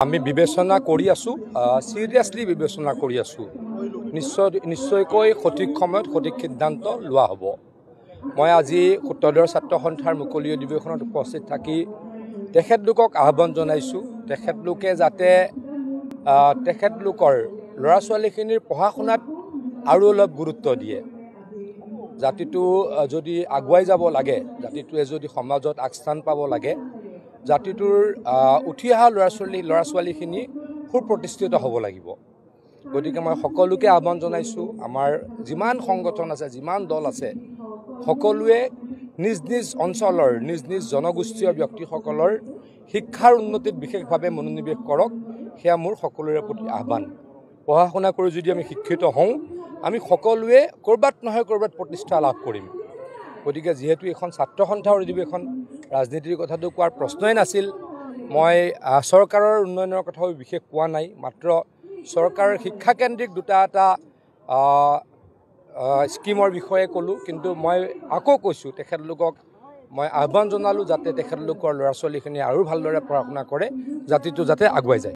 আমি বিবেচনা কৰি আছো সিৰিয়াসলি বিবেচনা কৰি আছো নিশ্চয়কৈ সঠিক সময়ত সঠিক সিদ্ধান্ত লোৱা হ'ব। মই আজি উত্তৰদৰ ছাত্ৰ সন্থাৰ মুকলি অধিৱেশনত উপস্থিত থাকি তেখেতলোকক আহ্বান জনাইছো তেখেতলোকে যাতে তেখেতলোকৰ ল'ৰা ছোৱালীখিনিৰ পঢ়া শুনাত আৰু অলপ গুৰুত্ব দিয়ে। জাতিটো যদি আগুৱাই যাব লাগে, জাতিটোৱে যদি সমাজত আগস্থান পাব লাগে, জাতিটোৰ উঠি অহা ল'ৰা ছোৱালীখিনি সুপ্ৰতিষ্ঠিত হ'ব লাগিব। গতিকে মই সকলোকে আহ্বান জনাইছো, আমাৰ যিমান সংগঠন আছে, যিমান দল আছে, সকলোৱে নিজ নিজ অঞ্চলৰ নিজ নিজ জনগোষ্ঠীয় ব্যক্তিসকলৰ শিক্ষাৰ উন্নতিত বিশেষভাৱে মনোনিৱেশ কৰক, সেয়া মোৰ সকলোৰে প্ৰতি আহ্বান। পঢ়া শুনা কৰি যদি আমি শিক্ষিত হওঁ, আমি সকলোৱে ক'ৰবাত নহয় ক'ৰবাত প্ৰতিষ্ঠা লাভ কৰিম। গতিকে যিহেতু এখন ছাত্ৰ সন্থাৰ অধিৱেশন, ৰাজনীতিৰ কথাটো কোৱাৰ প্ৰশ্নই নাছিল, মই চৰকাৰৰ উন্নয়নৰ কথাও বিশেষ কোৱা নাই, মাত্ৰ চৰকাৰৰ শিক্ষাকেন্দ্ৰিক দুটা স্কিমৰ বিষয়ে ক'লোঁ। কিন্তু মই আকৌ কৈছোঁ, তেখেতলোকক মই আহ্বান জনালোঁ যাতে তেখেতলোকৰ ল'ৰা ছোৱালীখিনি আৰু ভালদৰে পঢ়া শুনা কৰে, জাতিটো যাতে আগুৱাই যায়।